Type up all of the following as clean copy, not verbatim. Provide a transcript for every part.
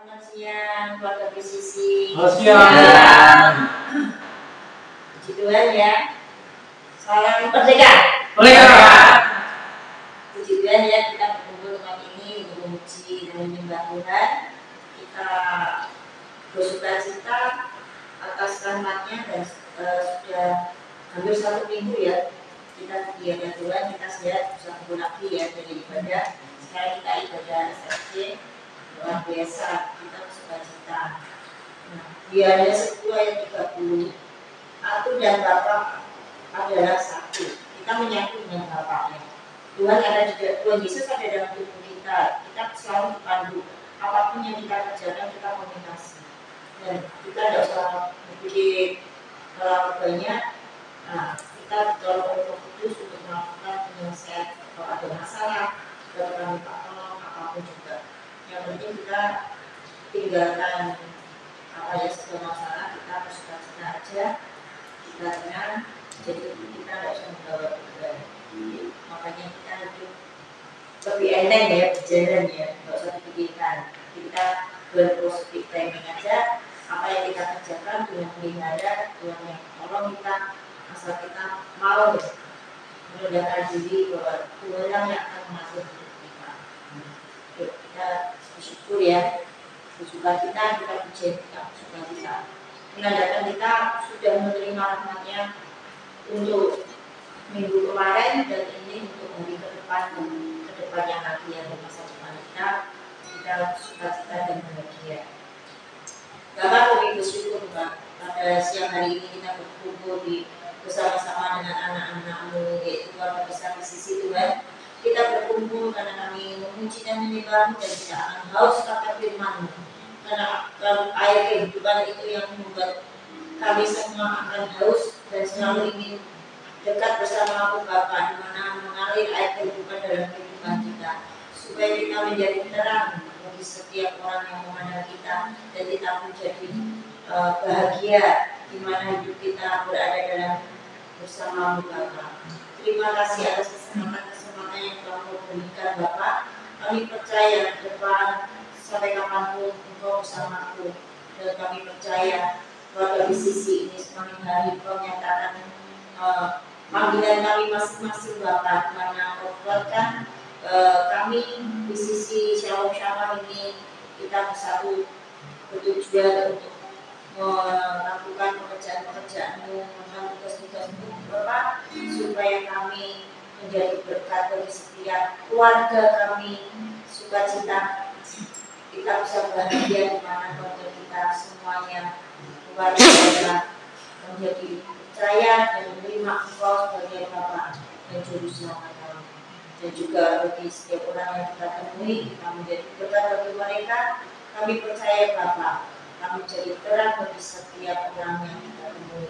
Selamat siang, keluarga presisi. Selamat siang. Puji Tuhan ya. Salam merdeka. Merdeka. Puji Tuhan ya, kita berkumpul malam ini untuk memuji dan menyembah Tuhan. Kita bersuka cita atas rahmat-Nya dan sudah hampir 1 minggu ya kita diadakan Tuhan, kita sehat bisa kumpul lagi ya dari ibadah. Sekarang kita ibadah SFC luar biasa, kita bersuka cita. Nah, biarnya 10 ayat 30, aku dan Bapa adalah satu. Kita menyatu dengan Bapaknya. Tuhan Yesus ada dalam tubuh kita. Kita selalu dipandu. Apapun yang kita kerjakan kita komunikasi. Dan kita tidak usah berpikir terlalu banyak. Nah, kita ditolong oleh Roh Kudus untuk melakukan penyelesaian kalau ada masalah, kita minta tolong apapun juga. Yang penting kita tinggalkan apa ya segala masalah, kita bersuka cita aja, kita tenang, jadi kita tidak usah membawa beban. Makanya kita hidup lebih enteng ya, berjalan ya, tidak usah dipikirkan. Kita berpositif thinking aja, apa yang kita kerjakan dengan pelihara, Tuhan yang tolong kita, asal kita mau merendahkan diri bahwa Tuhan yang akan mengatur hidup kita. Yuk, kita bersyukur ya, bersuka cita, kita puji, kita bersuka cita. Menandakan kita sudah menerima rahmat-Nya untuk minggu kemarin dan ini untuk hari ke depannya lagi ya, di masa depan kita bersuka cita dan bahagia. Bapak kami bersyukur Pak, pada siang hari ini kita berkumpul bersama-sama dengan anak-anak-Mu, yaitu keluarga besar di sisi Tuhan. Kita berkumpul karena kami memuji dan menyembah-Mu dan tidak akan haus kata firman-Mu. Karena air kehidupan itu yang membuat kami semua akan haus dan selalu ingin dekat bersama-Mu Bapa, di mana mengalir air kehidupan dalam kehidupan kita, supaya kita menjadi terang bagi setiap orang yang memandang kita dan kita menjadi bahagia di mana hidup kita berada dalam bersama-Mu Bapa. Terima kasih atas kesempatan yang telah Kau berikan Bapak. Kami percaya ke depan sampai kapanpun Engkau bersamaku, dan kami percaya bahwa di sisi ini semakin hari Kau nyatakan panggilan kami masing-masing Bapak, karena Kau kuatkan kami di sisi Shalom Shama ini kita bersatu bertujuan untuk melakukan pekerjaan-pekerjaan-Mu, melakukan tugas-tugas-Mu Bapak, supaya kami menjadi berkat bagi setiap keluarga kami, sukacita kita bisa bahagia di mana keluarga kita semuanya keluarga kita menjadi percaya dan menerima Engkau sebagai Bapa dan Juru Selamat kami. Dan juga bagi setiap orang yang kita temui, kita menjadi berkat bagi mereka. Kami percaya Bapa, kami jadi terang bagi setiap orang yang kita temui.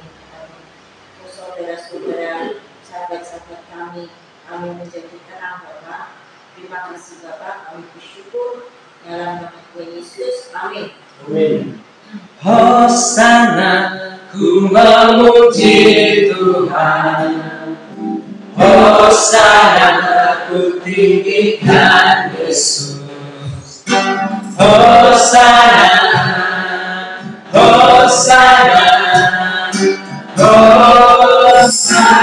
Saudara-saudara, sahabat-sahabat kami menjadi terang Bapak. Terima kasih Bapak, kami bersyukur dalam nama Tuhan Yesus. Amin. Amin. Hosana, ku memuji Tuhan. Hosana, ku tinggikan Yesus. Hosana, Hosana, Hosana.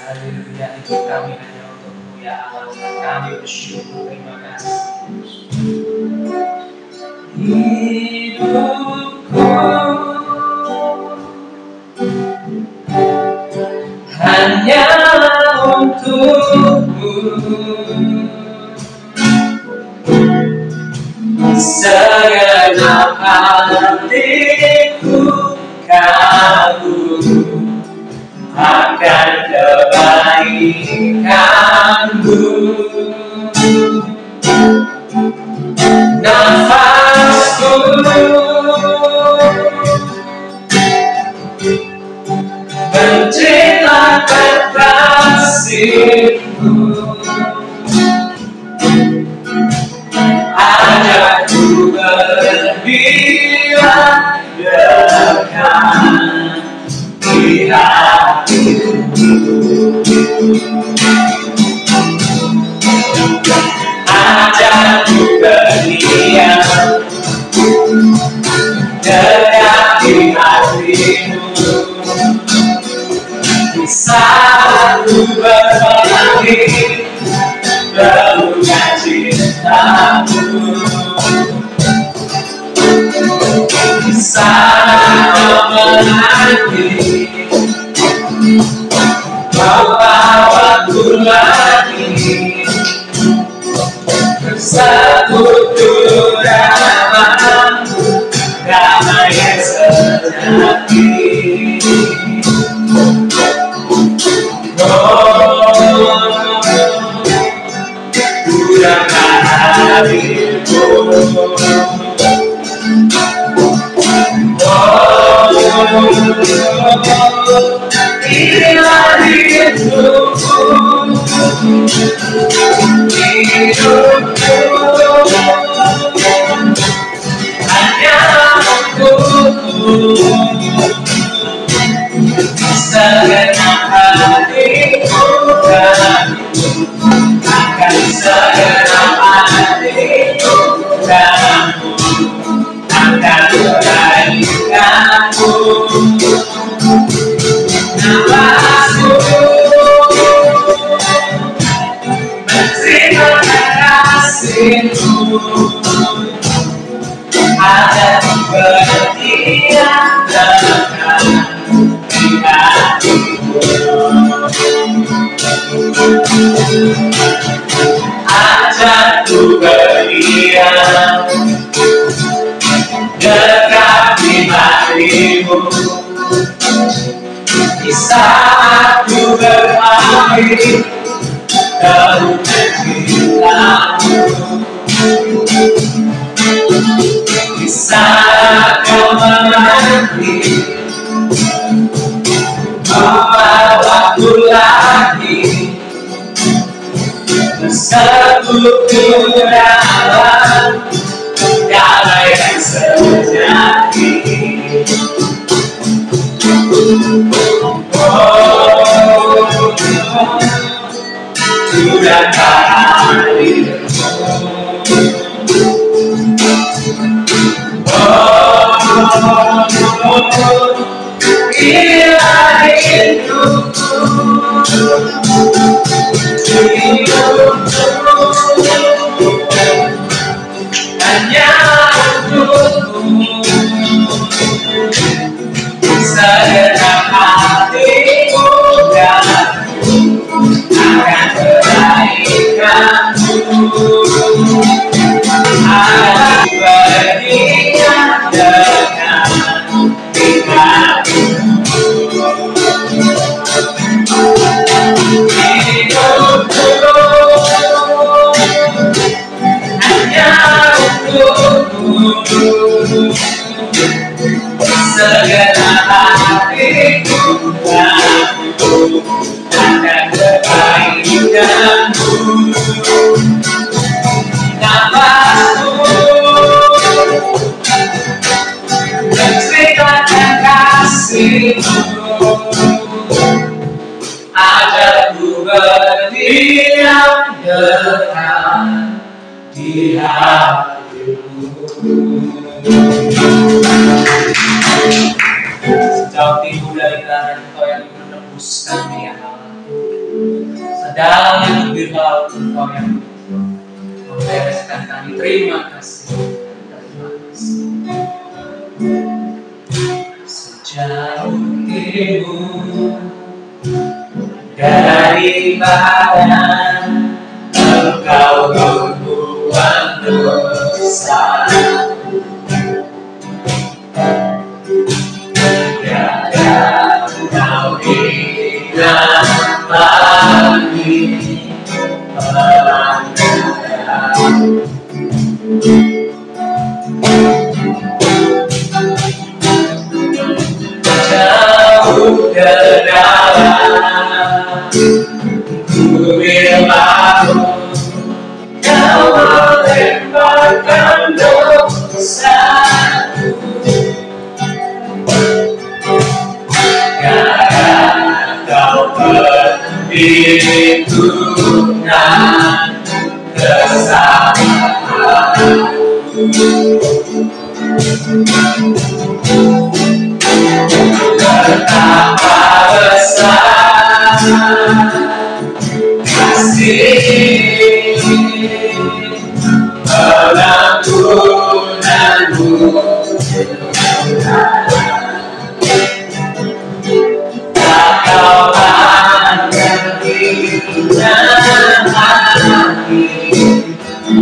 Haleluya, itu kami hanya untukmu ya Allah. Kami bersyukur, terima kasih. Hidupku hanya untukmu, segenap hatiku kagum akan kebaikanmu. Nafasku menceritakan kasihmu, ajakku berbilang dekat di hatimu. Ajakku berdiam dekat di hatimu, saatku berbagi berbuka cintamu. Saat kau menanti bawaku lagi bersekutu dalam damai yang sejati. Kurangkan harimu, inilah hidupku, hidupku hanya untukmu, segenap hatiku akan segenap hatiku kamu akan kebaikanmu. Nafasku menceritakan kasihmu, ajakku berdiam dekat di hatimu. Ajakku berdiam dekat di hatimu, di saat ku bermain dalam cintamu. Di saat kau menanti membawaku lagi bersekutu dalam damai yang sejati. Kurangkan harimu, inilah hidupku, hanya untukmu, segenap hatiku akan kebaikanmu. Aku berdiam dekat di hatimu, hidupku hanya untukmu, segenap hatiku akan kebaikanmu. terang di hatimu. Sejauh timur dari langit Engkau yang menembus kami ya Allah. Sedalam bibir laut Engkau yang membereskan kami. Terima kasih. Terima kasih. Sejauh timur dari badan Engkau membuat dosa. Tiada Kau ingat lagi pelanggaran. Jauh ke dalam bibir laut Kau melemparkan dosaku. Karena Kau perhitungkan kesalahanku. Betapa besar kasih pengampunanmu. Tak Kau akan ingat lagi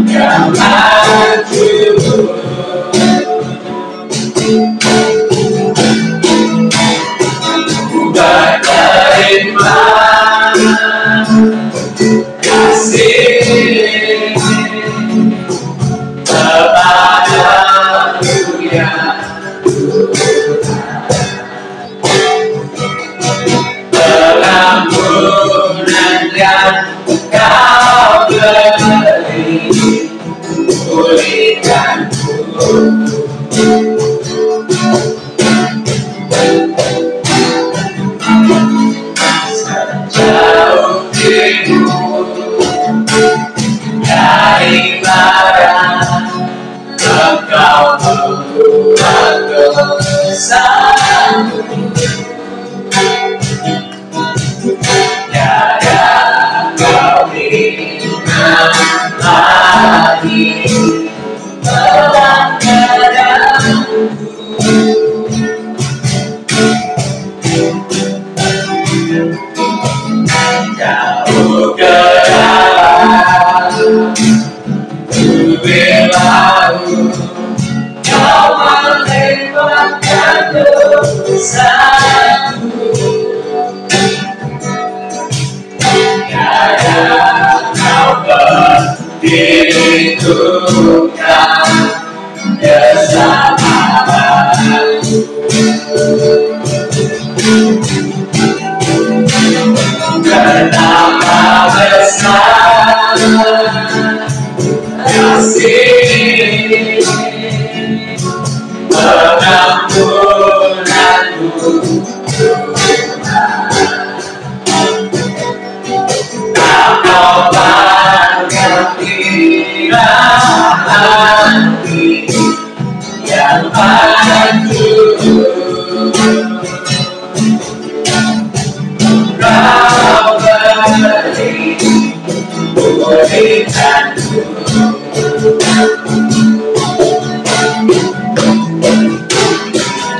yang hancur. Berterima kasih kepadamu ya Tuhan. Pengampunan yang Kau beri pulihkanku. Sejauh timur dari barat Engkau membuat dosaku. Tiada Kau ingat lagi pelanggaranku. Jauh ke dalam bibir laut Kau melemparkan dosaku. Tiada Kau perhitungkan kesalahanku. Betapa besar kasih pengampunanmu. Tak Kau akan ingat lagi yang hancur. Kau beri pulihkanku.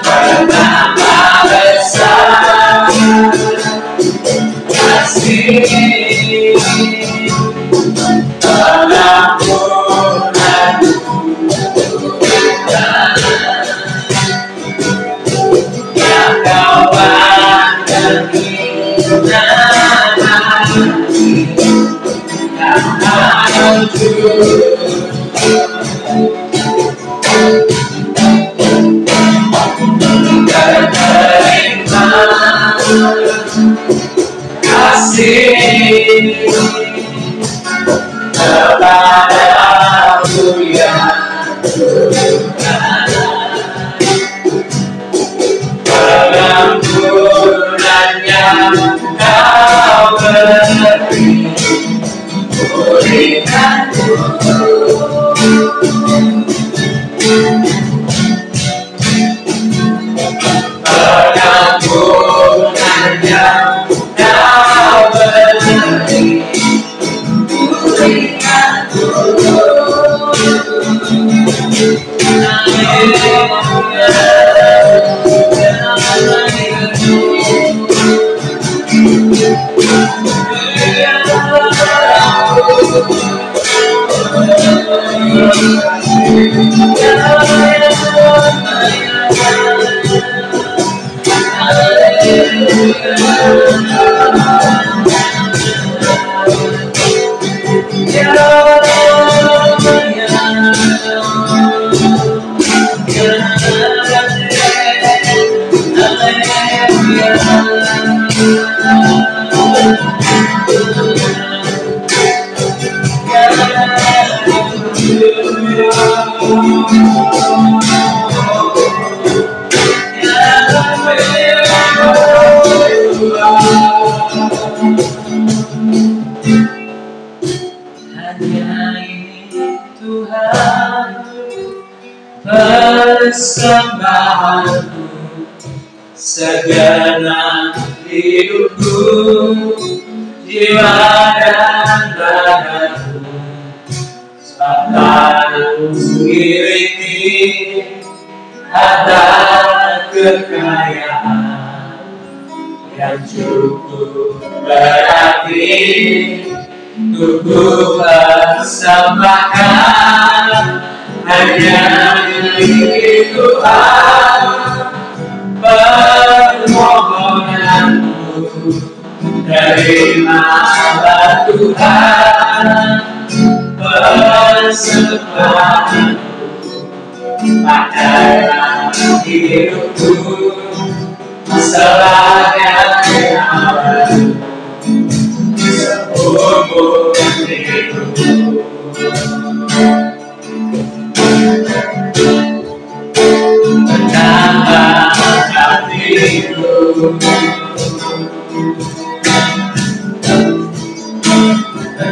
Betapa besar kasih pengampunanmu. Yang Kau akan ingat lagi yang hancur. Berterima kasih kepadamu ya Tuhan. Pengampunan yang Kau beri Hanya ini Tuhan persembahanku, segenap hidupku, jiwa dan ragaku, akan mengiringi harta kekayaan yang cukup berarti untuk ku persembahkan. Hanya ini Tuhan permohonanku, terimalah Tuhan persembahanku, pakailah hidupku sebagai awal seumur hidupku. Menambah hatiku,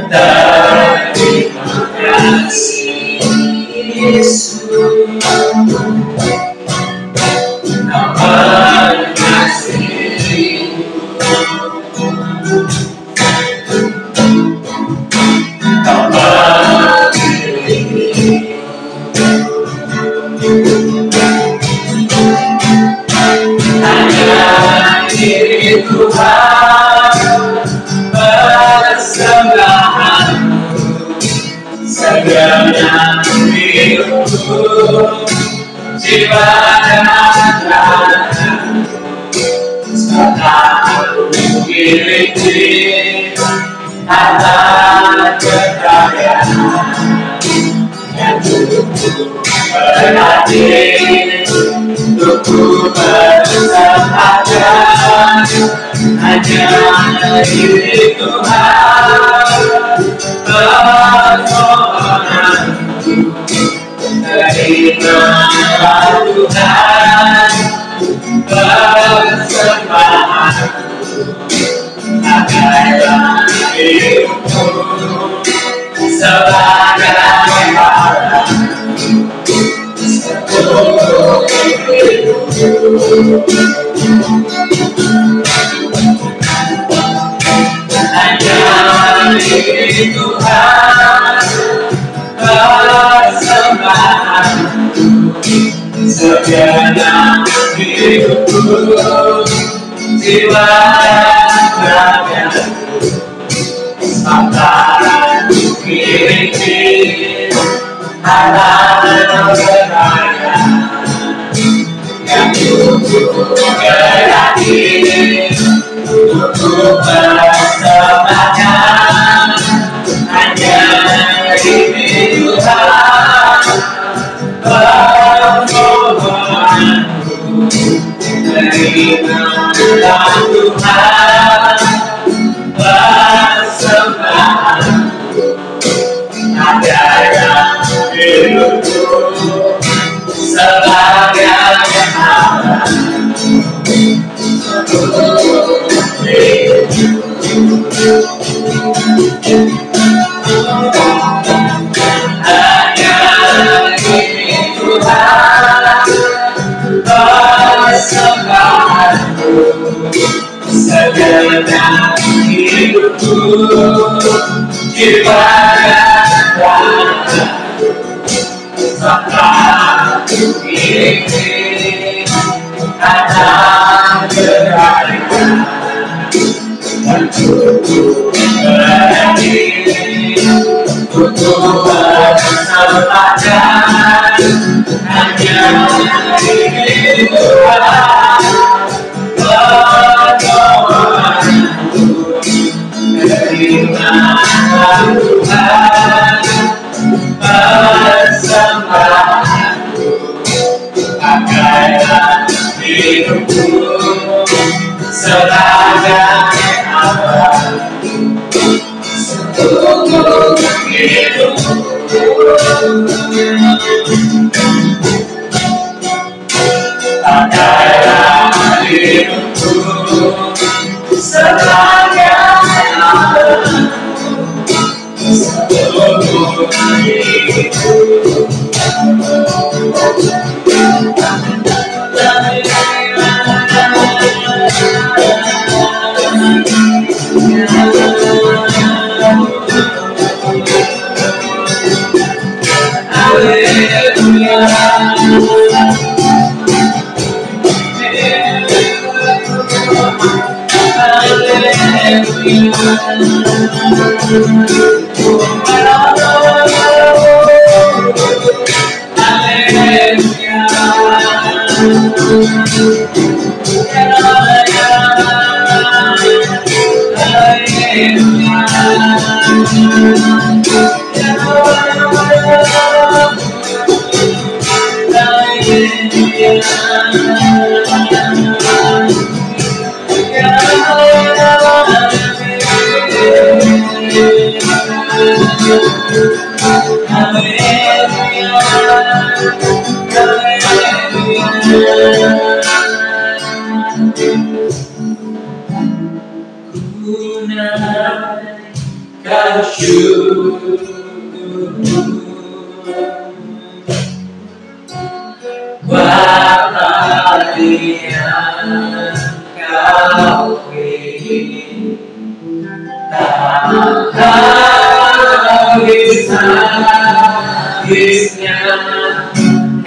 terima kasih Yesus, Kau mengasihiku, Kau mengasihiku. Hanya diri Tuhan persembahanku, segenap hidupku, jiwa dan ragaku, sekarang memiliki harta kekayaan yang cukup berarti untuk ku persembahkan. Hanya diri Tuhan permohonanku, terimalah Tuhan persembahanku, pakailah hidupku sebagai awal seumur hidupku. Hanya diri Tuhan persembahanku, segenap hidupku, jiwa dan ragaku, akan memiliki harta kekayaan yang cukup berarti untuk ku persembahkan. Hanya diri Tuhan permohonanku, terimalah Tuhan persembahanku, pakailah hidupku sebagai awal seumur hidupku. Hanya ini Tuhan persembahanku, segenap hidupku, jiwa dan ragaku, sekarang memiliki harta kekayaan yang cukup berarti untuk persembahkan. hanya ini Tuhan berdoaku, terimalah Tuhan persembahanku, pakailah hidupku sebagai apa seluruh hidupku. Pakailah hidupku sebagai apa seluruh hidupku.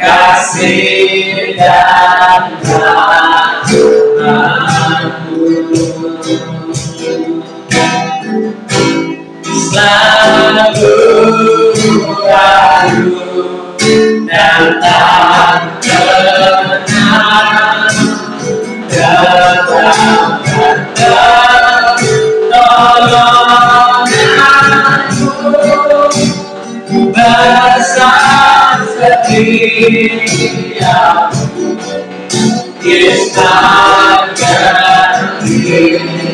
Kasih dan rahmatmu selalu baru dan tak pernah datang tolonganmu besar setia istakan hidupku.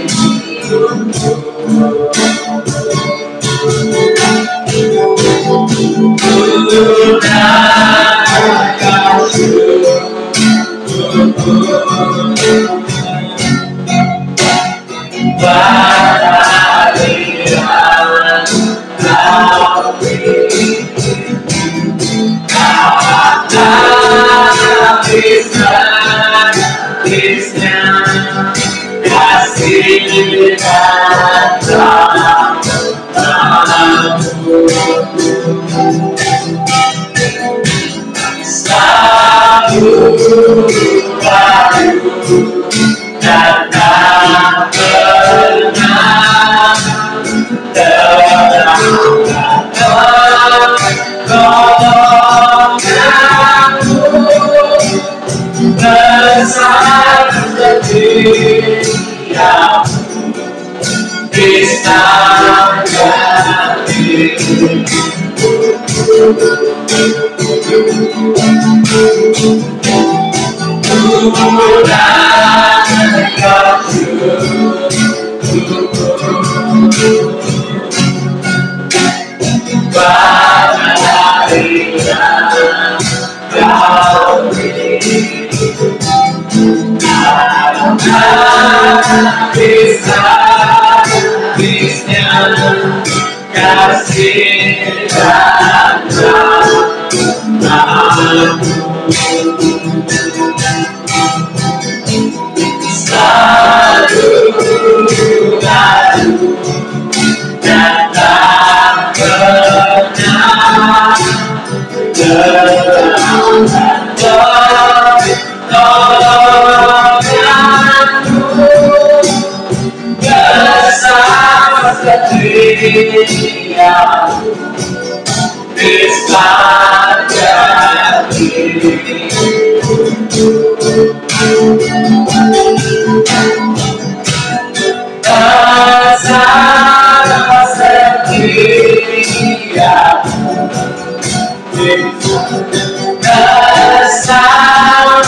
bersama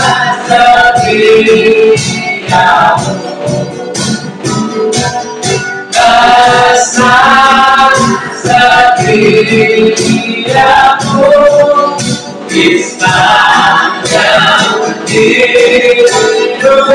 setiamu, bersama setiamu, di sepanjang hidupku.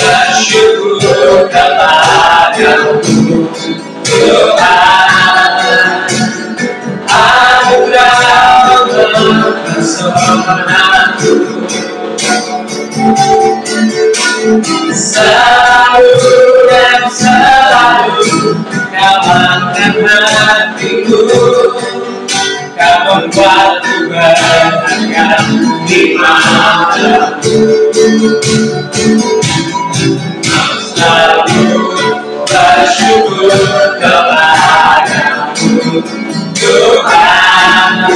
Bersyukur kepadamu Tuhan, anugerah-Mu mempersonakku, selalu dan selalu Kau angkat hatiku, Kau membuatku berharga di matamu. Selalu bersyukur kepadamu Tuhan,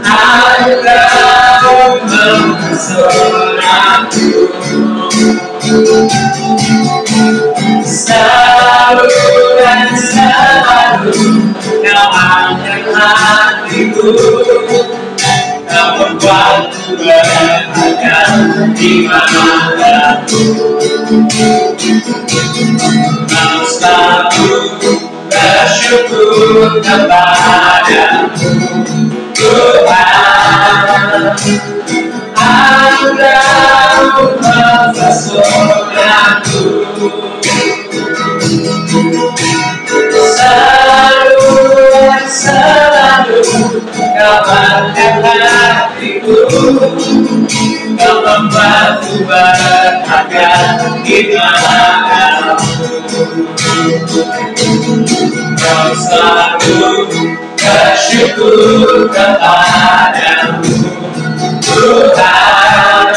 anugerah-Mu mempersonakku, selalu dan selalu Kau angkat hatiku, Kau membuatku berharga di matamu. Kau selalu bersyukur kepadamu Tuhan, anugerah-Mu mempersonakku, selalu dan selalu Kau angkat hatiku, Kau membuatku berharga di matamu. Kau selalu bersyukur kepadamu Tuhan,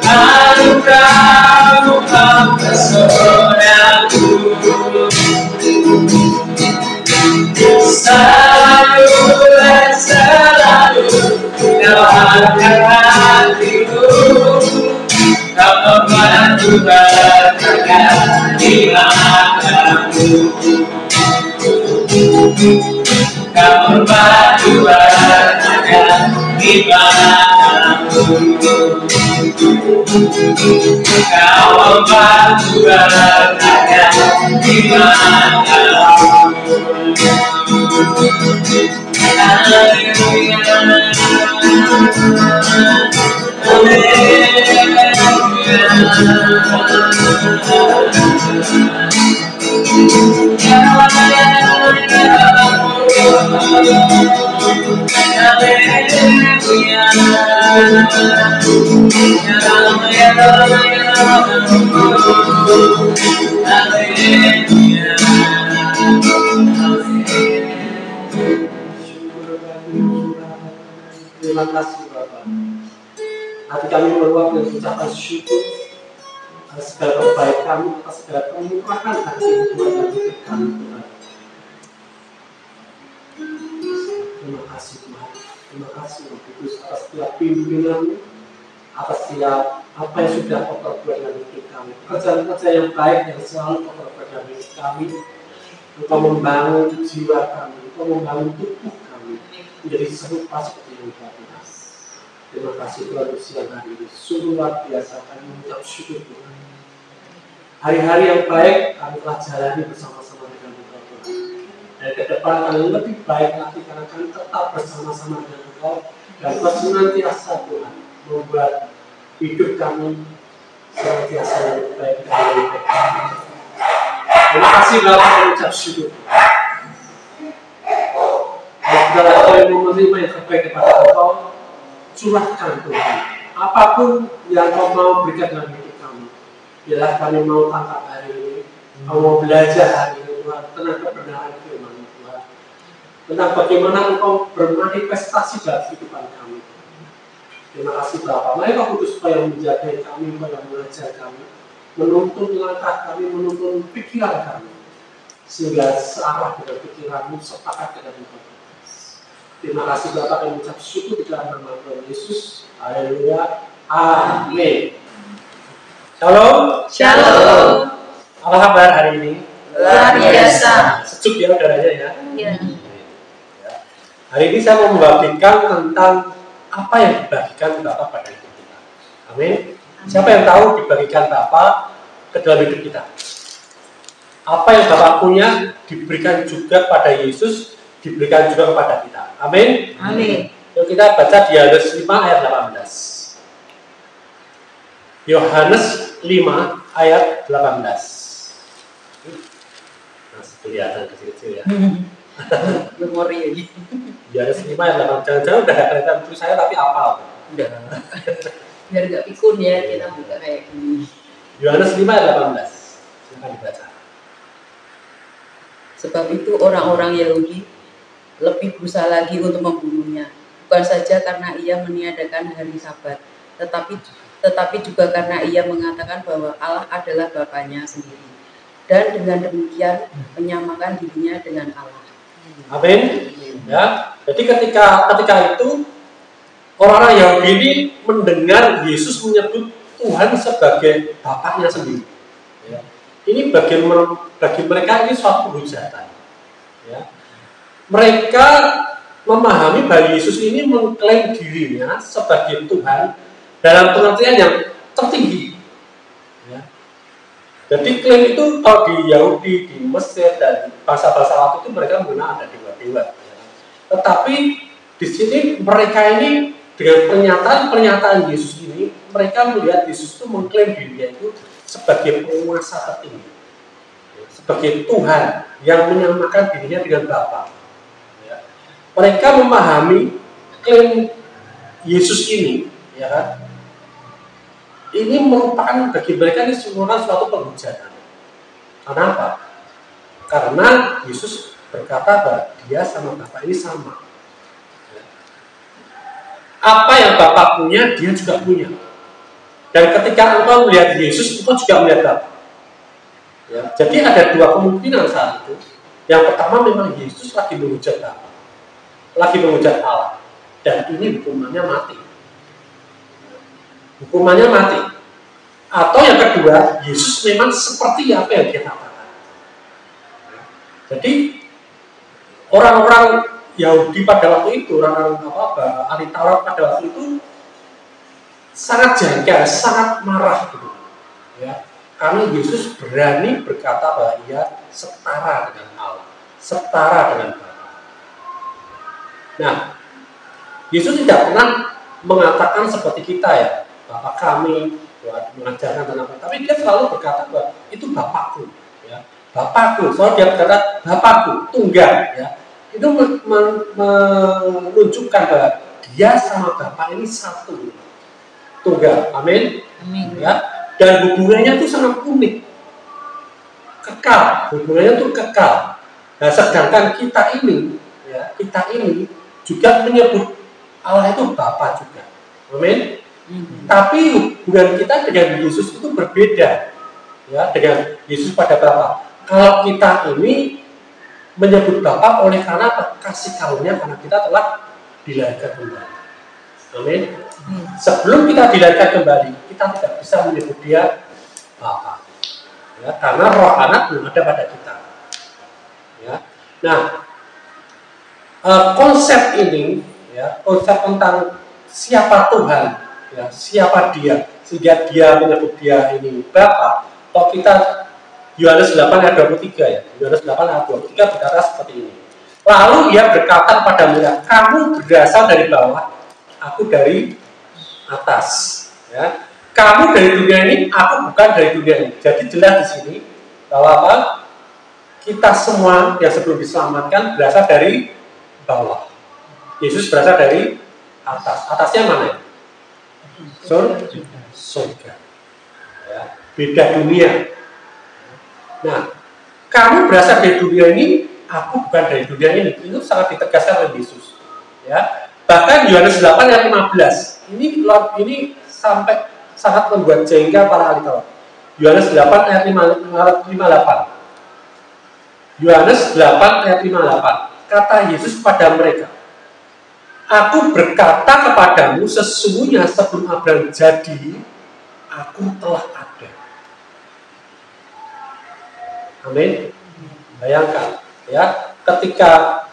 anugerah-Mu mempersonakku, selalu dan selalu Kau angkat hatiku, Kau membuatku berharga di matamu. Kau membuatku berharga di matamu. Kau membuatku berharga di matamu. Haleluya, terima kasih Bapak. Hati kami meluap dengan ucapan syukur atas segala kebaikan-Mu, atas segala kemurahan hati Tuhan dan hidup kami Tuhan. Terima kasih Tuhan. Terima kasih Roh Kudus atas setiap pimpinan-Mu, atas setiap apa yang sudah Kau perbuat dalam hidup kami. Pekerjaan-pekerjaan yang baik yang selalu Kau perbuat dalam hidup kami. Engkau membangun jiwa kami, Engkau membangun tubuh kami menjadi serupa seperti yang Tuhan. Terima kasih Tuhan untuk siang hari ini. Sungguh luar biasa kami mengucap syukur Tuhan. Hari-hari yang baik kami telah jalani bersama-sama dengan Engkau Tuhan. Dan ke depan kami lebih baik lagi karena kami tetap bersama-sama dengan Engkau. Dan Engkau senantiasa Tuhan membuat hidup kami senantiasa lebih baik dan lebih baik. Terima kasih Bapak mengucap syukur. Dan segala hal yang menerima yang terbaik kepada Engkau, curahkan Tuhan. Apapun yang Kau mau berikan dalam hidup kami, biarlah kami mau tangkap hari ini, Kau mau belajar hari ini Tuhan tentang kebenaran firman Tuhan. Tentang bagaimana Engkau bermanifestasi dalam kehidupan kami. Terima kasih Bapa. Mari Roh Kudus supaya menjaga kami, supaya mengajar kami, menuntun langkah kami, menuntun pikiran kami, sehingga searah dengan pikiran-Mu, sepakat dengan Engkau. Terima kasih Bapa, kami ucap syukur di dalam nama Tuhan Yesus. Haleluya. Amin. Shalom. Shalom. Apa kabar hari ini? Luar biasa. Sejuk ya udaranya ya. Iya. Hari ini saya mau membagikan tentang apa yang dibagikan Bapa pada hidup kita. Amin. Siapa yang tahu dibagikan Bapa ke dalam hidup kita? Apa yang Bapa punya diberikan juga pada Yesus, diberikan juga kepada kita. Amin. Amin. Yuk kita baca di Yohanes 5 ayat 18. Yohanes 5 ayat 18. Masih kelihatan kecil-kecil ya. Memori lagi. Yohanes 5 ayat 18. Jangan-jangan udah gak kelihatan tulis saya tapi apal. Udah. Biar gak pikun ya, kita buka kayak gini. Yohanes 5 ayat 18. Silakan dibaca. Sebab itu orang-orang Yahudi lebih berusaha lagi untuk membunuhnya, bukan saja karena ia meniadakan hari Sabat, tetapi juga karena ia mengatakan bahwa Allah adalah Bapanya sendiri, dan dengan demikian menyamakan dirinya dengan Allah. Amin. Ya. Jadi ketika itu orang-orang Yahudi ini mendengar Yesus menyebut Tuhan sebagai Bapaknya sendiri. Ya. Ini bagi mereka ini suatu hujatan. Ya. Mereka memahami bahwa Yesus ini mengklaim dirinya sebagai Tuhan dalam pengertian yang tertinggi. Ya. Jadi klaim itu kalau di Yahudi, di Mesir dan bahasa-bahasa waktu itu mereka menggunakan ada dewa-dewa. Ya. Tetapi di sini mereka ini dengan pernyataan Yesus ini, mereka melihat Yesus itu mengklaim dirinya itu sebagai penguasa tertinggi, sebagai Tuhan yang menyamakan dirinya dengan Bapa. Mereka memahami klaim Yesus ini, ya kan? Ini merupakan bagi mereka ini semua suatu penghujatan. Kenapa? Karena Yesus berkata bahwa dia sama Bapa ini sama. Apa yang Bapa punya, dia juga punya. Dan ketika engkau melihat Yesus, engkau juga melihat Bapa. Ya, jadi ada dua kemungkinan saat itu. Yang pertama memang Yesus lagi menghujat Bapa, lagi menghujat Allah, dan ini hukumannya mati. Hukumannya mati. Atau yang kedua, Yesus memang seperti apa yang dia katakan. Jadi orang-orang Yahudi pada waktu itu, orang-orang ahli Taurat pada waktu itu sangat jengkel, sangat marah gitu. Ya, karena Yesus berani berkata bahwa ia setara dengan Allah, setara dengan Bapa. Nah, Yesus tidak pernah mengatakan seperti kita ya, Bapa kami, mengajarkan tentang apa. Tapi dia selalu berkata bahwa itu Bapakku, ya, Bapakku. Soalnya dia berkata Bapakku, tunggal, ya. Itu menunjukkan bahwa dia sama Bapa ini satu, tunggal. Amin. Amin. Ya. Dan hubungannya itu sangat unik, kekal. Hubungannya itu kekal. Nah, sedangkan kita ini, ya, kita ini juga menyebut Allah itu Bapa juga. Amin. Tapi hubungan kita dengan Yesus itu berbeda, ya, dengan Yesus pada Bapa. Kalau kita ini menyebut Bapa oleh karena kasih karunia, karena kita telah dilahirkan kembali. Amin. Sebelum kita dilahirkan kembali, kita tidak bisa menyebut dia Bapa, ya, karena roh anak belum ada pada kita. Ya. Nah, konsep ini, ya, konsep tentang siapa Tuhan, ya, siapa dia, sehingga dia menyebut dia ini Bapa. Kalau kita Yohanes 8 ayat 23 ya, Yohanes 8 ayat 23 berkata seperti ini. Lalu ia berkata kepada mereka, kamu berasal dari bawah, aku dari atas. Ya. Kamu dari dunia ini, aku bukan dari dunia ini. Jadi jelas di sini bahwa apa? Kita semua yang sebelum diselamatkan berasal dari bawah. Yesus berasal dari atas. Atasnya mana? Surga. Ya. Beda dunia. Nah, kamu berasal dari dunia ini, aku bukan dari dunia ini. Itu sangat ditegaskan oleh Yesus. Ya. Bahkan Yohanes 8 ayat 15. Ini sampai sangat membuat jengkel para ahli Taurat. Yohanes 8 ayat 58. Yohanes 8 ayat 58. Kata Yesus kepada mereka, aku berkata kepadamu, sesungguhnya sebelum Abraham jadi, aku telah ada. Amin. Bayangkan, ya, ketika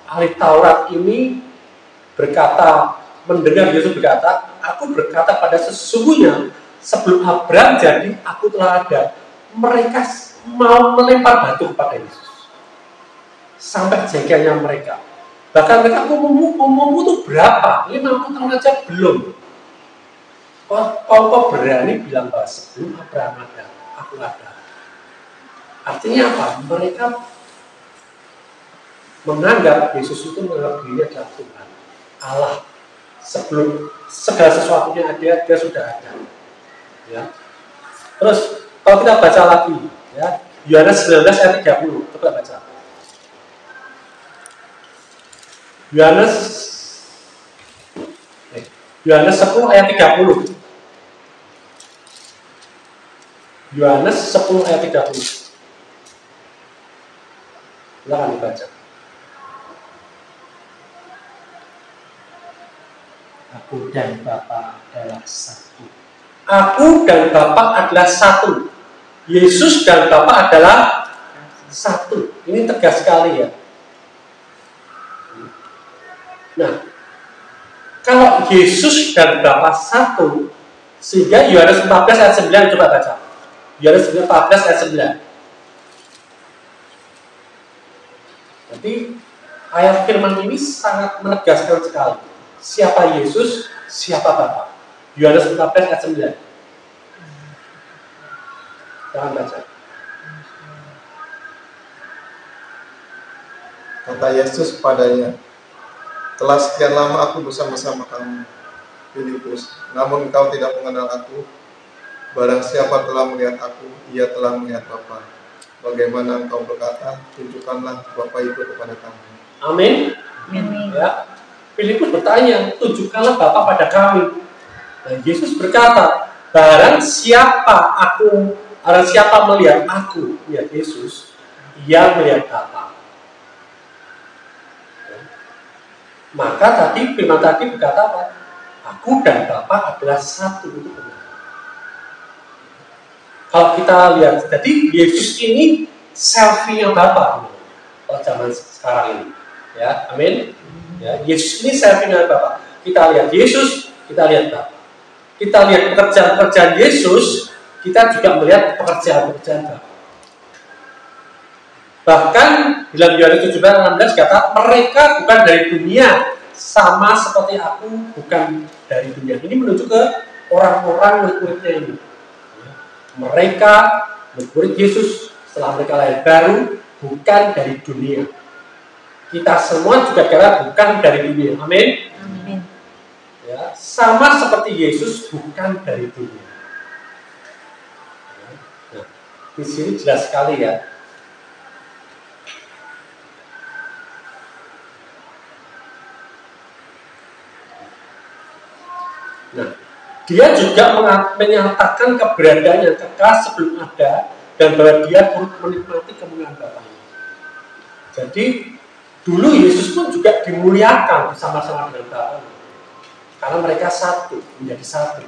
ahli Taurat ini berkata, mendengar Yesus berkata, aku berkata pada sesungguhnya sebelum Abraham jadi, aku telah ada. Mereka mau melempar batu kepada Yesus. Sampai jengkelnya mereka. Bahkan mereka umummu itu berapa? 50 tahun aja belum. Kok berani bilang bahwa sebelum Abraham ada, aku ada. Artinya apa? Mereka menganggap Yesus itu menganggap dirinya adalah Tuhan, Allah. Sebelum segala sesuatunya ada, dia sudah ada. Ya. Terus kalau kita baca lagi, ya, Yohanes 19 ayat 30, coba baca. Yohanes 10 ayat 30. Yohanes 10 ayat 30. Silakan dibaca. Aku dan Bapa adalah satu. Aku dan Bapa adalah satu. Yesus dan Bapa adalah satu. Ini tegas sekali ya. Nah, kalau Yesus dan Bapa satu, sehingga Yohanes 14 ayat 9 coba baca. Yohanes 14 ayat 9. Jadi ayat firman ini sangat menegaskan sekali. Siapa Yesus, siapa Bapa. Yohanes 14 ayat 9. Jangan baca. Kata Yesus kepadanya, telah sekian lama aku bersama-sama kamu, Filipus, namun engkau tidak mengenal aku. Barang siapa telah melihat aku, ia telah melihat Bapa. Bagaimana engkau berkata, tunjukkanlah Bapa itu kepada kami. Amin. Amin. Ya. Filipus bertanya, tunjukkanlah Bapa pada kami. Dan Yesus berkata, barang siapa melihat aku, melihat Yesus, ia melihat Bapa. Maka tadi firman tadi berkata apa? Aku dan Bapa adalah satu, itu benar. Kalau kita lihat, jadi Yesus ini selfie-nya Bapa kalau zaman sekarang ini. Ya, amin. Ya, Yesus ini selfie-nya Bapa. Kita lihat Yesus, kita lihat Bapa. Kita lihat pekerjaan-pekerjaan Yesus, kita juga melihat pekerjaan-pekerjaan Bapa. Bahkan dalam Yohanes 17:16 kata, mereka bukan dari dunia, sama seperti aku bukan dari dunia. Ini menuju ke orang-orang murid-muridnya ini. Mereka murid Yesus setelah mereka lahir baru bukan dari dunia. Kita semua juga bukan dari dunia. Amin. Amin. Ya, sama seperti Yesus bukan dari dunia. Nah, di sini jelas sekali ya. Nah, dia juga menyatakan keberadaan yang kekal sebelum ada dan bahwa dia turut menikmati kemuliaan Bapaknya. Jadi dulu Yesus pun juga dimuliakan bersama-sama dengan Bapaknya, karena mereka satu, menjadi satu.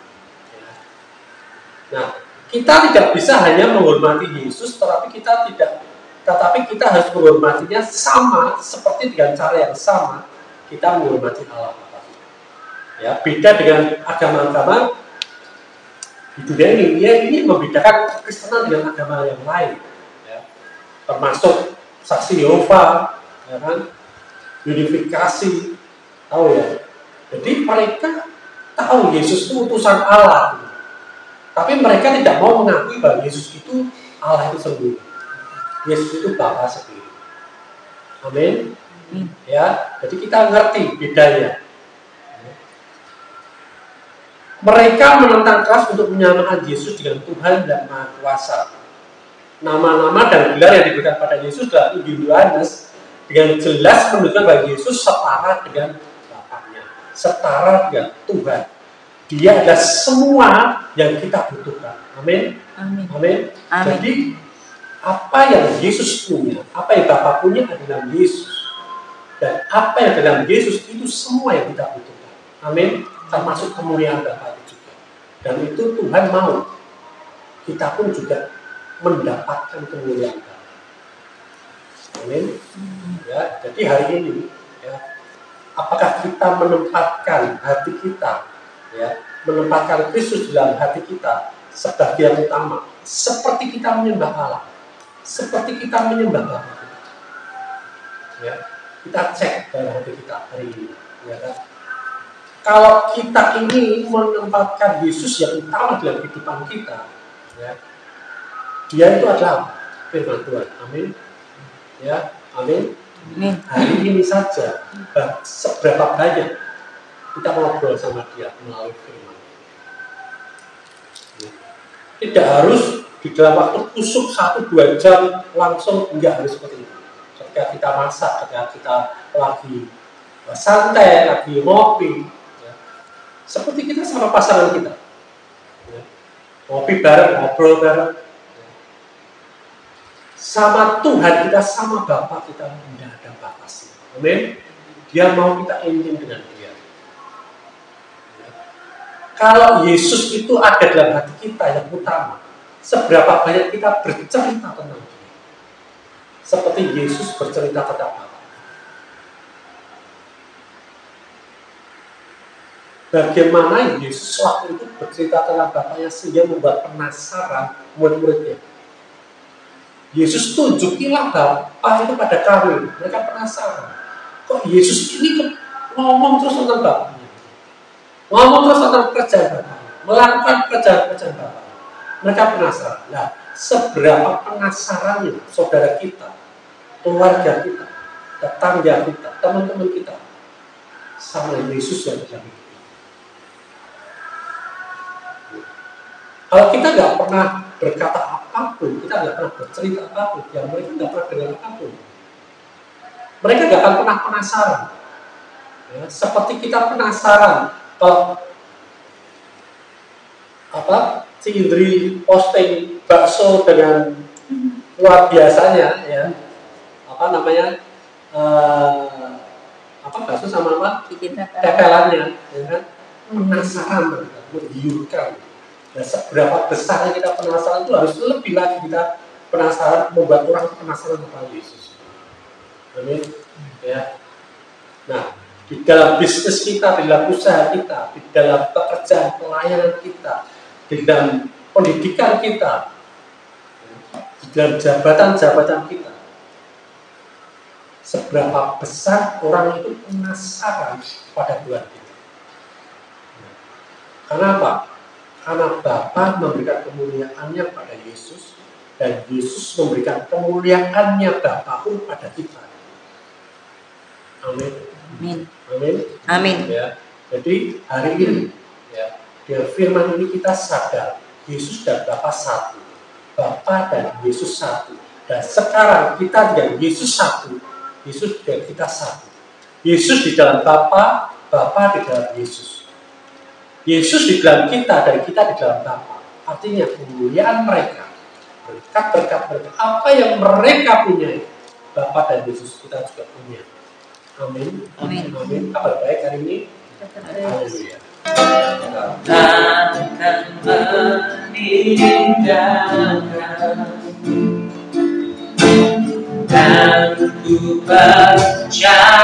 Nah, kita tidak bisa hanya menghormati Yesus, tetapi kita harus menghormatinya sama seperti dengan cara yang sama kita menghormati Allah. Ya, beda dengan agama-agama di dunia ini membedakan Kristenan dengan agama yang lain, ya. Termasuk saksi Yehova, ya kan, unifikasi, tahu ya. Jadi mereka tahu Yesus itu utusan Allah, tapi mereka tidak mau mengakui bahwa Yesus itu Allah itu sendiri. Yesus itu Bapa sendiri. Amin. Ya, jadi kita ngerti bedanya. Mereka menentang keras untuk menyamakan Yesus dengan Tuhan dan Maha Kuasa. nama-nama dan gelar yang diberikan pada Yesus dalam Injil Yohanes dengan jelas menunjukkan bahwa Yesus setara dengan Bapaknya, setara dengan Tuhan. Dia adalah semua yang kita butuhkan. Amin. Amin. Amin. Amin. Jadi apa yang Yesus punya, apa yang Bapa punya adalah Yesus. Dan apa yang dalam Yesus itu semua yang kita butuhkan. Amin. Termasuk kemuliaan Bapa itu juga. Dan itu Tuhan mau kita pun juga mendapatkan kemuliaan Bapa. Amin. Ya, jadi hari ini, ya, apakah kita menempatkan hati kita, ya, menempatkan Kristus dalam hati kita sebagai yang utama, seperti kita menyembah Allah, seperti kita menyembah Bapa kita. Ya, kita cek dalam hati kita hari ini, ya kan? Kalau kita ini menempatkan Yesus yang utama dalam kehidupan kita, ya, Dia itu adalah firman Tuhan. Amin. Ya, amin. Amin. Hari ini saja, seberapa banyak kita ngobrol sama Dia melalui firman. Ya. Tidak harus di dalam waktu kusuk 1-2 jam langsung, enggak harus seperti itu. Ketika kita masak, ketika kita lagi santai, lagi ngopi, ya. Seperti kita sama pasangan kita, ya. Ngopi bareng, ngobrol bareng, ya. Sama Tuhan kita, sama Bapa kita, tidak ada batasnya. Amin. Dia mau kita intim dengan Dia. Ya. Kalau Yesus itu ada dalam hati kita yang utama, seberapa banyak kita bercerita tentang Dia, seperti Yesus bercerita tentang Bapa. Bagaimana Yesus waktu itu bercerita tentang Bapaknya sehingga membuat penasaran murid-muridnya. Yesus tunjukilah Bapa itu pada kami. Mereka penasaran. Kok Yesus ini ngomong terus tentang Bapaknya, ngomong terus tentang kerjaan Bapaknya, melakukan kerjaan Bapaknya. Mereka penasaran. Nah, seberapa penasarannya saudara kita, keluarga kita, tetangga kita, teman-teman kita sama Yesus yang dalam hidup. Kalau kita nggak pernah berkata apapun, kita nggak pernah bercerita apapun, ya mereka nggak pernah dengar apapun. Mereka nggak akan pernah penasaran. Ya, seperti kita penasaran kalau si Indri posting bakso dengan luar biasanya, ya, bakso sama apa? Tetelannya, ya kan? Penasaran mereka, menggiurkan. Dan seberapa besarnya kita penasaran itu harus lebih lagi kita penasaran, membuat orang penasaran tentang Yesus. Amin. Ya. Nah, di dalam bisnis kita, di dalam usaha kita, di dalam pekerjaan pelayanan kita, di dalam pendidikan kita, di dalam jabatan-jabatan kita, seberapa besar orang itu penasaran pada Tuhan kita. Kenapa? Karena Bapa memberikan kemuliaannya pada Yesus, dan Yesus memberikan kemuliaannya Bapa pun pada kita. Amin. Amin. Amin. Amin. Ya. Jadi hari ini, ya, dengan firman ini kita sadar Yesus dan Bapa satu, Bapa dan Yesus satu. Dan sekarang kita dengan Yesus satu, Yesus dan kita satu. Yesus di dalam Bapa, Bapa di dalam Yesus. Yesus di dalam kita dan kita di dalam Bapa. Artinya kemuliaan mereka, berkat-berkat mereka, apa yang mereka punya, Bapa dan Yesus kita juga punya. Amin. Amin. Amin. Kabar baik hari ini. Haleluya. Takkan meninggalkan, dan ku percaya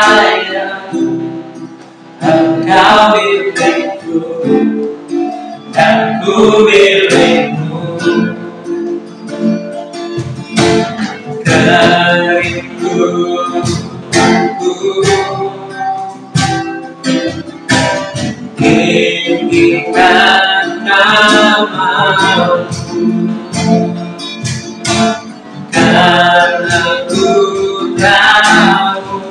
Engkau milikku dan ku milikmu. Kerinduanku ingatan namamu, karena ku tahu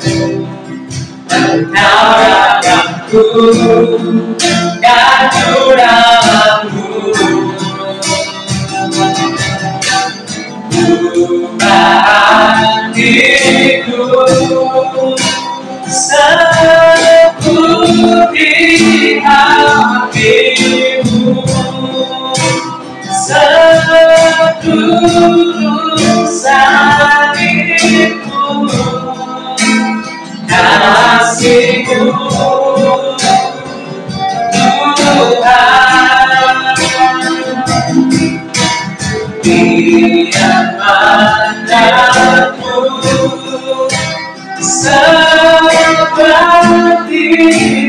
Engkau rakyatku dan juramu. Ku seperti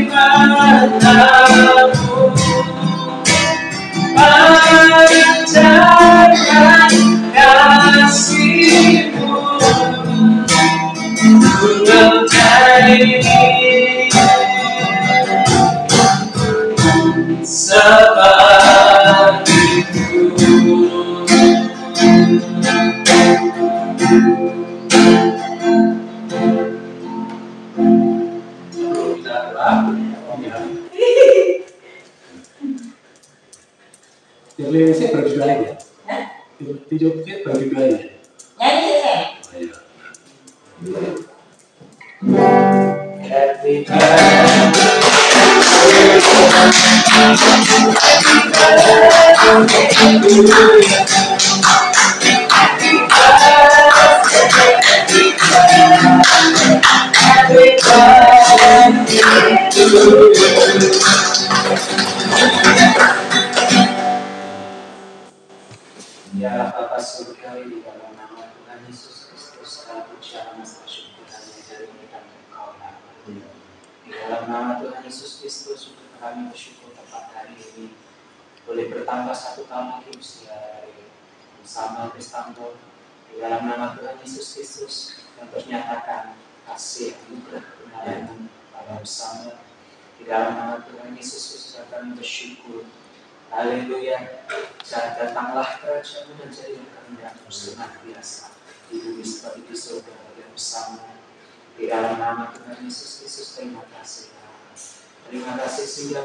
matamu pancarkan kasih-Mu mengenai seperti-Mu. Jadi saya bagi dua ya. Tidur saya bagi dua ya. Nyanyi saya. Happy Ya Bapa surgawi, di dalam nama Tuhan Yesus Kristus, kami ucapkan syukur dari kita Engkau Bapa. Di dalam nama Tuhan Yesus Kristus, kami bersyukur tepat hari ini boleh bertambah satu tahun lagi usia dari bersama Kristambol. Di dalam nama Tuhan Yesus Kristus yang ternyatakan kasih anugerah kebenaran pada bersama. Di dalam nama Tuhan Yesus Kristus kami bersyukur. Haleluya. Datanglah kerajaan-Mu dan jadilah kehendakmu sangat biasa di bumi seperti di surga yang bersama. Di dalam nama Tuhan Yesus Kristus, terima kasih. Terima kasih sehingga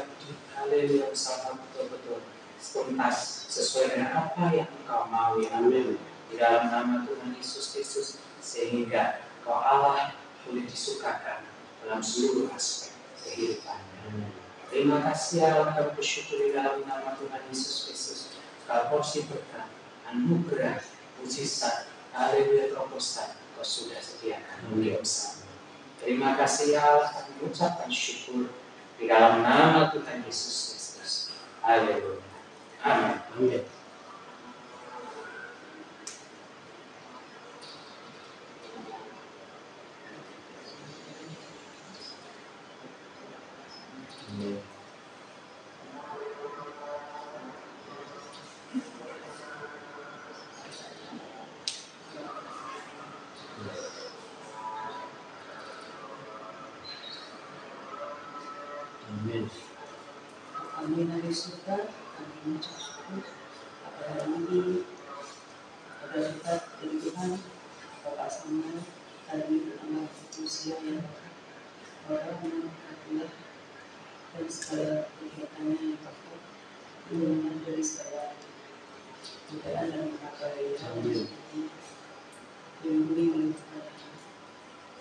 haleluya bersama betul-betul tuntas sesuai dengan apa yang Engkau mau ya. Amin. Di dalam nama Tuhan Yesus Kristus sehingga Kau Allah boleh disukakan dalam seluruh aspek kehidupannya. Terima kasih Allah, kami bersyukur di dalam nama Tuhan Yesus Kristus. Kau porsi berkat, anugerah, mujizat, haleluya terobosan Kau sudah sediakan untuk bersama. Terima kasih Allah, kami mengucapkan syukur di dalam nama Tuhan Yesus Kristus. Haleluya. Amin. Amin. Kami dari surga, kami mengucap syukur pada hari ini pada dekat dari Tuhan Bapak sama hari ini bertambah usia yang orang memberkatilah dan segala kegiatannya yang tepat hubungan dari segala godaan dan mengabari dilindungi oleh Tuhan.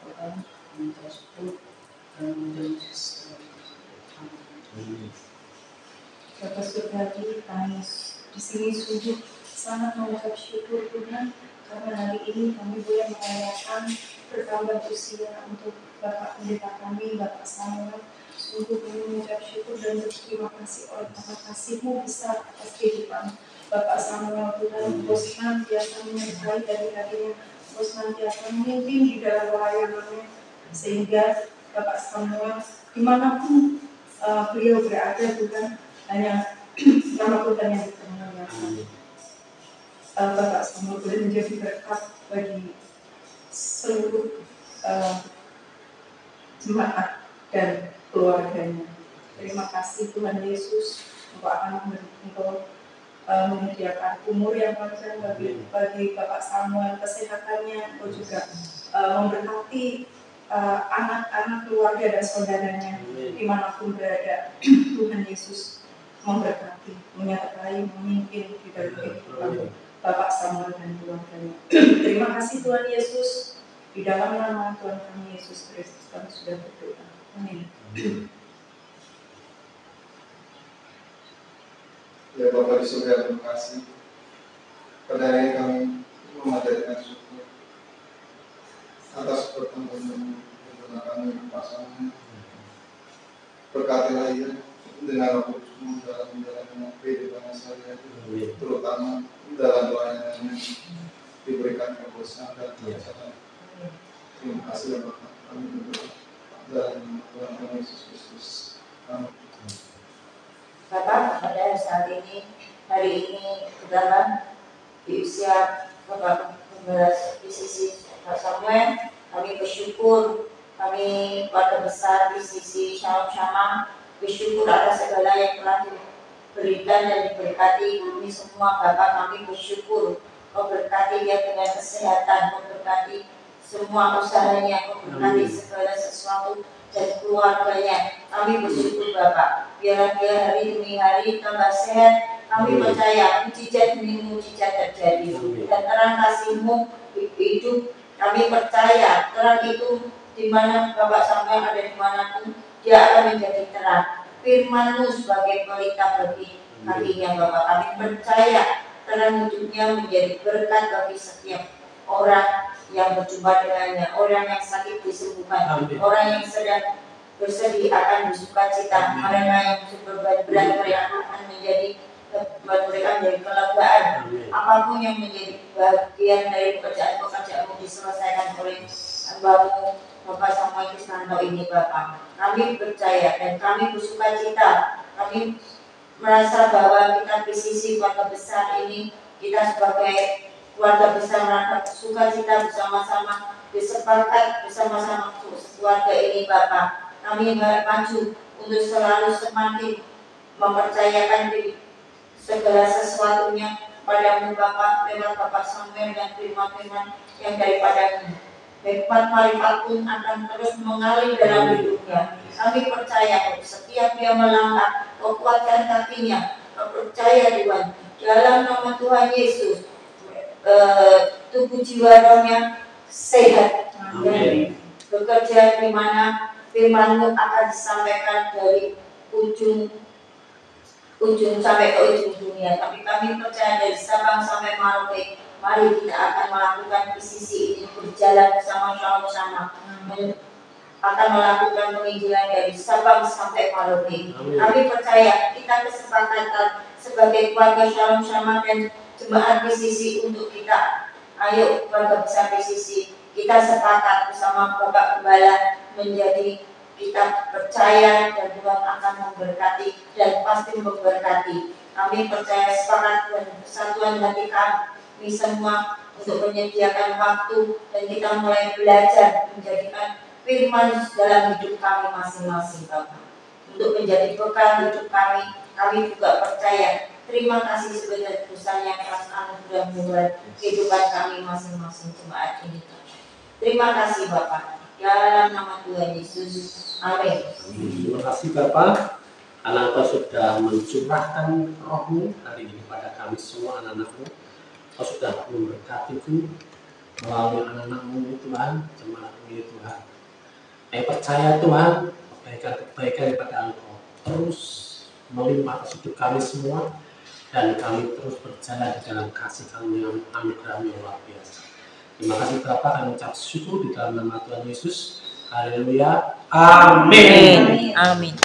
Bapak mengucap syukur dan menjadi segala Bapak surgawi, kami di sini sujud sangat mengucap syukur Tuhan karena hari ini kami boleh merayakan bertambah usia untuk Bapak pendeta kami, Bapak Samuel. Sungguh kami mengucap syukur dan berterima kasih oleh Bapak kasih-Mu besar atas kehidupan Bapak Samuel Tuhan. Bos senantiasa menyertai dari harinya, Bos senantiasa memimpin di dalam pelayanannya sehingga Bapak Samuel dimanapun beliau berada Tuhan hanya nama Tuhan yang dipermuliakan. Bapak Samuel boleh menjadi berkat bagi seluruh jemaat dan keluarganya. Terima kasih Tuhan Yesus, Engkau akan menyediakan umur yang panjang bagi Bapak Samuel, kesehatannya, Engkau juga memberkati anak-anak keluarga dan saudaranya dimanapun berada. Tuhan Yesus memberkati, menyertai, memimpin di dalam kehidupan Bapak Samuel dan keluarganya. Terima kasih Tuhan Yesus, di dalam nama Tuhan kami Yesus Kristus kami sudah berdoa. Amin. Ya Bapak di surga, terima kasih. Pada hari ini kami memanjatkan syukur atas pertemuan dengan kami pasangan. Berkatilah ia dengan Roh Kudus dalam menjalankan kehidupan sehari-hari, terutama dalam pelayanannya diberikan kekuasaan dan kebijaksanaan. Terima kasih Bapak. Kami berdoa dalam Tuhan kami Yesus Kristus. Amin. Bapak, pada saat ini, hari ini, saudara, di usia Bapak Pembela PCC Pak Samuel, kami bersyukur, kami keluarga besar PCC Shalom Shama, bersyukur atas segala yang telah diberikan dan diberkati kami semua. Bapak, kami bersyukur, memberkati dia dengan kesehatan, memberkati semua usahanya, memberkati segala sesuatu dan keluarganya. Kami bersyukur Bapak, biarlah dia hari demi hari tambah sehat. Kami percaya mujizat demi mujizat terjadi dan terang kasih-Mu hidup. Kami percaya terang itu di mana Bapak Samuel ada dimanapun, dia akan menjadi terang. Firman-Mu sebagai pelita bagi kakinya Bapak. Kami percaya terang hidupnya menjadi berkat bagi setiap orang yang berjumpa dengannya, orang yang sakit disembuhkan, orang yang sedang bersedih akan bersukacita, mereka yang berberat mereka akan menjadi kelegaan. Apapun yang menjadi bagian dari pekerjaan-pekerjaan-Mu diselesaikan oleh hamba-Mu Bapak Samuel Kristanto ini Bapak. Kami percaya dan kami bersukacita. Kami merasa bahwa kita PCC keluarga besar ini, kita sebagai keluarga besar merasa sukacita bersama-sama, bersepakat bersama-sama untuk keluarga ini Bapak. Kami maju untuk selalu semakin mempercayakan diri segala sesuatunya padamu Bapak, lewat Bapak Samuel dan firman-firman yang daripada-Mu. Hikmat marifat pun akan terus mengalir dalam hidupnya. Kami percaya setiap dia melangkah, Kau kuatkan kakinya. Kau percaya Tuhan, dalam nama Tuhan Yesus, tubuh jiwa rohnya sehat. Dan bekerja di mana firman-Mu akan disampaikan dari ujung sampai ke ujung dunia. Tapi kami percaya dari Sabang sampai Merauke, mari kita akan melakukan PCC ini berjalan bersama-sama, akan melakukan penginjilan dari Sabang sampai Merauke. Kami percaya kita kesepakatan sebagai keluarga Shalom Shama dan jemaat PCC untuk kita. Ayo keluarga besar PCC, kita sepakat bersama Bapak Gembala menjadi, kita percaya dan Tuhan akan memberkati dan pasti memberkati. Kami percaya sepakat dan persatuan hati kami semua untuk menyediakan waktu dan kita mulai belajar menjadikan firman dalam hidup kami masing-masing Bapak. Untuk menjadi bekal hidup kami, kami juga percaya. Terima kasih sebesar-besarnya atas anugerah Tuhan kehidupan kami masing-masing jemaat ini. Terima kasih Bapak. Dalam nama Tuhan Yesus. Amin. Terima kasih Bapak, karena Engkau sudah mencurahkan roh-Mu hari ini pada kami semua anak-anak-Mu. Engkau sudah memberkati-Mu melalui anak-anak-Mu Tuhan, jemaat-Mu Tuhan. Saya percaya Tuhan, kebaikan daripada Engkau terus melimpah atas hidup kami semua, dan kami terus berjalan di dalam kasih kamu yang anugerah-Mu yang luar biasa. Terima kasih Bapak, kami ucap syukur di dalam nama Tuhan Yesus. Haleluya. Amin. Amin.